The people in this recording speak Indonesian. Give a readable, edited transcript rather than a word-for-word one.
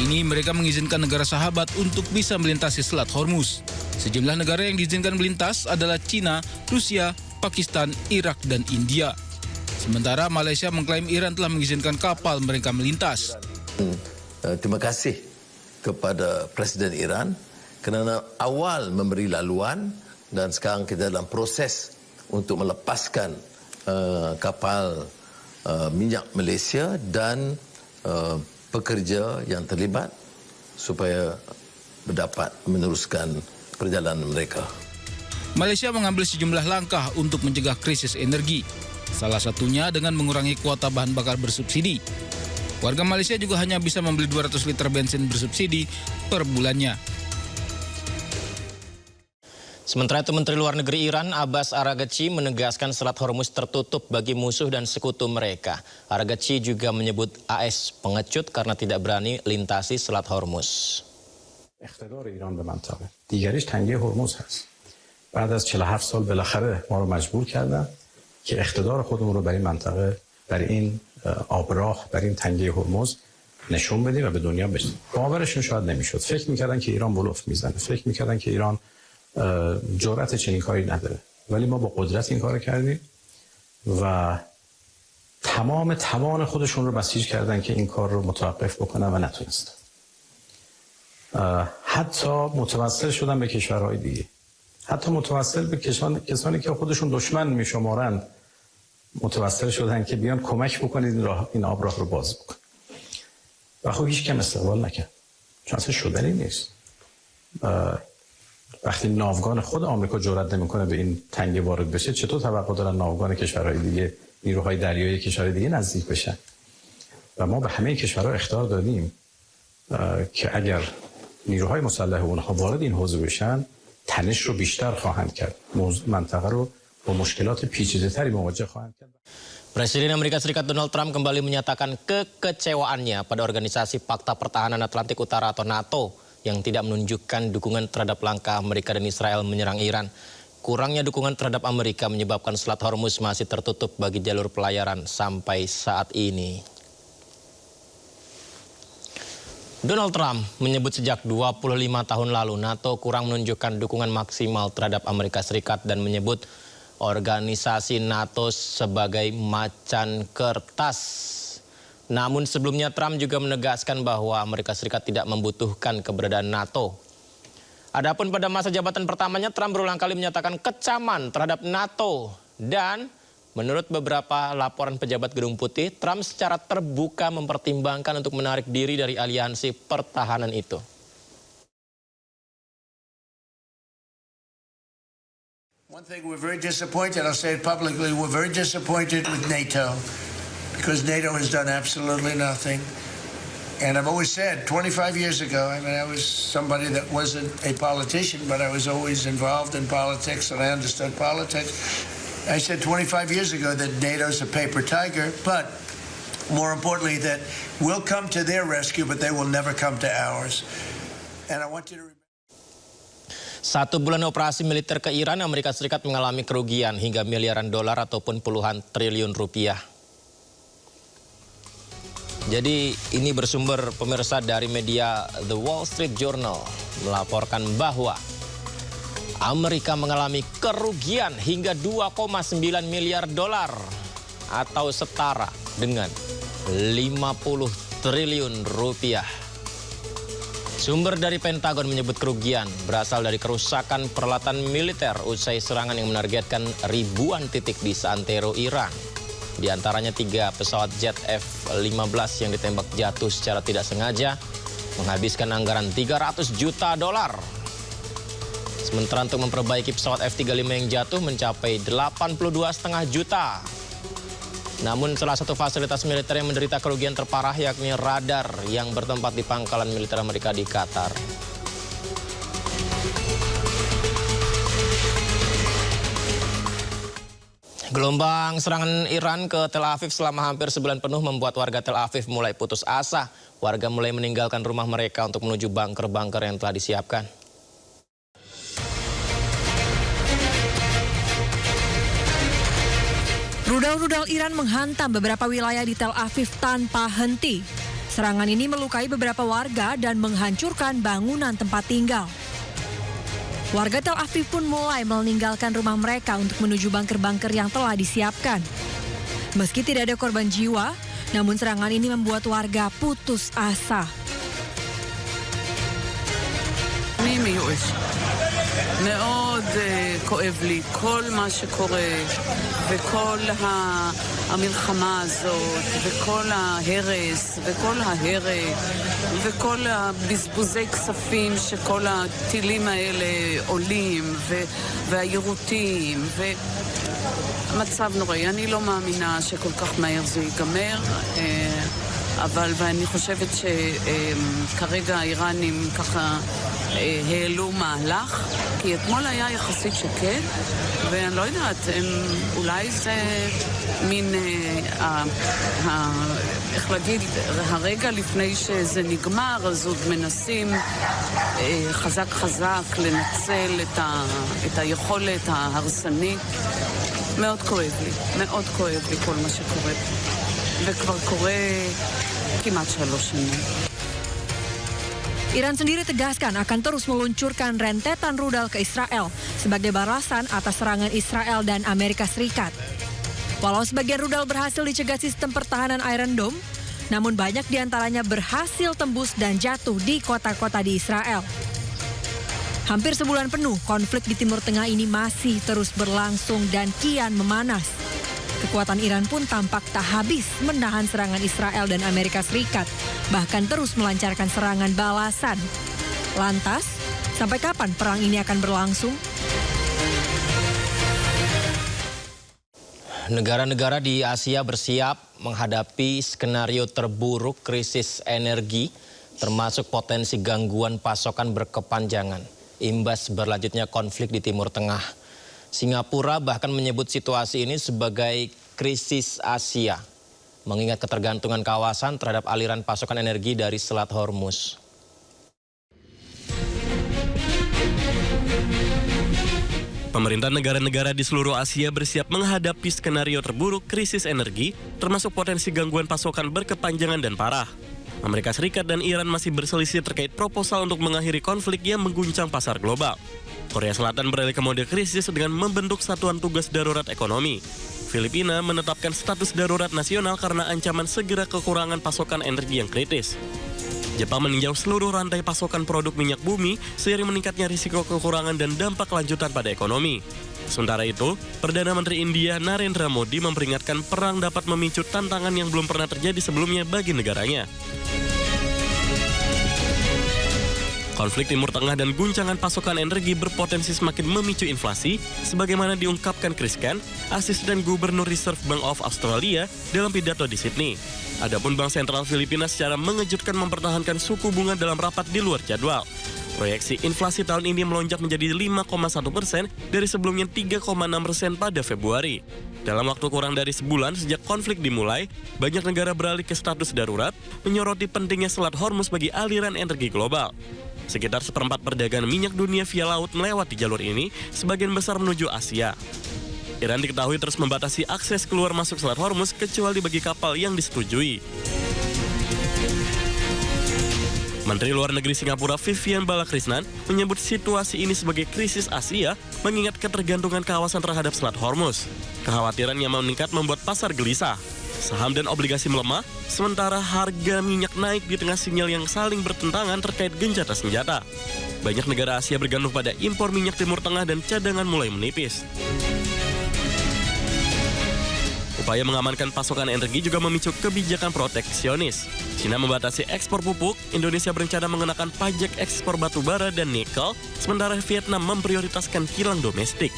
ini mereka mengizinkan negara sahabat untuk bisa melintasi Selat Hormuz. Sejumlah negara yang diizinkan melintas adalah Cina, Rusia, Pakistan, Irak, dan India. Sementara Malaysia mengklaim Iran telah mengizinkan kapal mereka melintas. Terima kasih kepada Presiden Iran kerana awal memberi laluan dan sekarang kita dalam proses untuk melepaskan kapal minyak Malaysia dan pekerja yang terlibat supaya dapat meneruskan perjalanan mereka. Malaysia mengambil sejumlah langkah untuk mencegah krisis energi. Salah satunya dengan mengurangi kuota bahan bakar bersubsidi. Warga Malaysia juga hanya bisa membeli 200 liter bensin bersubsidi per bulannya. Sementara itu, Menteri Luar Negeri Iran Abbas Araghchi menegaskan Selat Hormuz tertutup bagi musuh dan sekutu mereka. Araghchi juga menyebut AS pengecut karena tidak berani lintasi Selat Hormuz. اقتدار ایران به منطقه دیگریش تنگه هرمز هست. بعد از 47 سال بالاخره ما رو مجبور کردن که اقتدار خودمون رو برای این منطقه، برای این آبراه، برای این تنگه هرمز نشون بدیم و به دنیا بدیم. باورشون شاید نمیشد. فکر میکردن که ایران بلوف میزنه. فکر میکردن که ایران جرأت چنین کاری نداره. ولی ما با قدرت این کارو کردیم و تمام توان خودشون رو بسیج کردن که این کار رو متوقف بکنن و نتونستن. حتی متوسل شدن به کشورهای دیگه. حتی متوسل به کسانی که خودشون دشمن میشمارند متوسل شدن که بیان کمک بکنید این آبراه رو باز بکن. و خب هیچ کم استقبال نکرد. چون اصلا شدنی نیست. وقتی ناوگان خود آمریکا جرئت نمیکنه به این تنگه وارد بشه، چطور توقع دارن ناوگان کشورهای دیگه، نیروهای دریایی کشورهای دیگه نزدیک بشن؟ و ما به همه کشورها اخطار دادیم که اگر نیروهای مسلح اونها وارد این حوزه بشن، تنش رو بیشتر خواهند کرد. منطقه رو با مشکلات پیچیده‌تری مواجه خواهند کرد. Presiden Amerika Serikat Donald Trump kembali menyatakan kekecewaannya pada Organisasi Pakta Pertahanan Atlantik Utara atau NATO yang tidak menunjukkan dukungan terhadap langkah Amerika dan Israel menyerang Iran. Kurangnya dukungan terhadap Amerika menyebabkan Selat Hormuz masih tertutup bagi jalur pelayaran sampai saat ini. Donald Trump menyebut sejak 25 tahun lalu NATO kurang menunjukkan dukungan maksimal terhadap Amerika Serikat dan menyebut organisasi NATO sebagai macan kertas. Namun sebelumnya Trump juga menegaskan bahwa Amerika Serikat tidak membutuhkan keberadaan NATO. Adapun pada masa jabatan pertamanya Trump berulang kali menyatakan kecaman terhadap NATO dan menurut beberapa laporan pejabat Gedung Putih, Trump secara terbuka mempertimbangkan untuk menarik diri dari aliansi pertahanan itu. One thing we're very disappointed, I'll say it publicly, we're very disappointed with NATO because NATO has done absolutely nothing. And I've always said, 25 years ago, I mean, I was somebody that wasn't a politician, but I was always involved in politics and I understood politics. I said 25 years ago that NATO's a paper tiger, but more importantly that we'll come to their rescue, but they will never come to ours. And I want you to remember. 1 bulan operasi militer ke Iran, Amerika Serikat mengalami kerugian hingga miliaran dolar ataupun puluhan triliun rupiah. Jadi ini bersumber pemirsa dari media The Wall Street Journal melaporkan bahwa Amerika mengalami kerugian hingga 2,9 miliar dolar atau setara dengan 50 triliun rupiah. Sumber dari Pentagon menyebut kerugian berasal dari kerusakan peralatan militer usai serangan yang menargetkan ribuan titik di seantero Iran. Di antaranya 3 pesawat jet F-15 yang ditembak jatuh secara tidak sengaja menghabiskan anggaran 300 juta dolar. Sementara untuk memperbaiki pesawat F-35 yang jatuh mencapai 82,5 juta. Namun salah satu fasilitas militer yang menderita kerugian terparah yakni radar yang bertempat di pangkalan militer Amerika di Qatar. Gelombang serangan Iran ke Tel Aviv selama hampir sebulan penuh membuat warga Tel Aviv mulai putus asa. Warga mulai meninggalkan rumah mereka untuk menuju bunker-bunker yang telah disiapkan. Rudal-rudal Iran menghantam beberapa wilayah di Tel Aviv tanpa henti. Serangan ini melukai beberapa warga dan menghancurkan bangunan tempat tinggal. Warga Tel Aviv pun mulai meninggalkan rumah mereka untuk menuju bunker-bunker yang telah disiapkan. Meski tidak ada korban jiwa, namun serangan ini membuat warga putus asa. אני מיואשת. מאוד כואב לי כל מה שקורה וכל המלחמה הזאת וכל ההרס וכל ההרג וכל הבזבוזי כספים שכל הטילים האלה עולים והיירוטים המצב נוראי. אני לא מאמינה שכל כך מהר זה ייגמר, ואני חושבת שכרגע האיראנים ככה העלו מהלך, כי אתמול היה יחסית שקט, ואני לא יודעת, אולי זה מין, איך להגיד, הרגע לפני שזה נגמר, אז עוד מנסים חזק חזק לנצל את היכולת ההרסנית. מאוד כואב לי כל מה שקורה פה. וכבר קורה כמעט 3 שנים. Iran sendiri tegaskan akan terus meluncurkan rentetan rudal ke Israel sebagai balasan atas serangan Israel dan Amerika Serikat. Walau sebagian rudal berhasil dicegah sistem pertahanan Iron Dome, namun banyak diantaranya berhasil tembus dan jatuh di kota-kota di Israel. Hampir sebulan penuh, konflik di Timur Tengah ini masih terus berlangsung dan kian memanas. Kekuatan Iran pun tampak tak habis menahan serangan Israel dan Amerika Serikat, bahkan terus melancarkan serangan balasan. Lantas, sampai kapan perang ini akan berlangsung? Negara-negara di Asia bersiap menghadapi skenario terburuk krisis energi, termasuk potensi gangguan pasokan berkepanjangan, imbas berlanjutnya konflik di Timur Tengah. Singapura bahkan menyebut situasi ini sebagai krisis Asia, mengingat ketergantungan kawasan terhadap aliran pasokan energi dari Selat Hormuz. Pemerintah negara-negara di seluruh Asia bersiap menghadapi skenario terburuk krisis energi, termasuk potensi gangguan pasokan berkepanjangan dan parah. Amerika Serikat dan Iran masih berselisih terkait proposal untuk mengakhiri konflik yang mengguncang pasar global. Korea Selatan beralih ke mode krisis dengan membentuk Satuan Tugas Darurat Ekonomi. Filipina menetapkan status darurat nasional karena ancaman segera kekurangan pasokan energi yang kritis. Jepang meninjau seluruh rantai pasokan produk minyak bumi seiring meningkatnya risiko kekurangan dan dampak lanjutan pada ekonomi. Sementara itu, Perdana Menteri India Narendra Modi memperingatkan perang dapat memicu tantangan yang belum pernah terjadi sebelumnya bagi negaranya. Konflik Timur Tengah dan guncangan pasokan energi berpotensi semakin memicu inflasi, sebagaimana diungkapkan Chris Kent, Asisten Gubernur Reserve Bank of Australia, dalam pidato di Sydney. Adapun Bank Sentral Filipina secara mengejutkan mempertahankan suku bunga dalam rapat di luar jadwal. Proyeksi inflasi tahun ini melonjak menjadi 5,1% dari sebelumnya 3,6% pada Februari. Dalam waktu kurang dari sebulan sejak konflik dimulai, banyak negara beralih ke status darurat, menyoroti pentingnya Selat Hormuz bagi aliran energi global. Sekitar 1/4 perdagangan minyak dunia via laut melewati jalur ini, sebagian besar menuju Asia. Iran diketahui terus membatasi akses keluar masuk Selat Hormuz kecuali bagi kapal yang disetujui. Menteri Luar Negeri Singapura Vivian Balakrishnan menyebut situasi ini sebagai krisis Asia, mengingat ketergantungan kawasan terhadap Selat Hormuz. Kekhawatiran yang meningkat membuat pasar gelisah. Saham dan obligasi melemah, sementara harga minyak naik di tengah sinyal yang saling bertentangan terkait gencatan senjata. Banyak negara Asia bergantung pada impor minyak Timur Tengah dan cadangan mulai menipis. Upaya mengamankan pasokan energi juga memicu kebijakan proteksionis. China membatasi ekspor pupuk, Indonesia berencana mengenakan pajak ekspor batu bara dan nikel, sementara Vietnam memprioritaskan kilang domestik.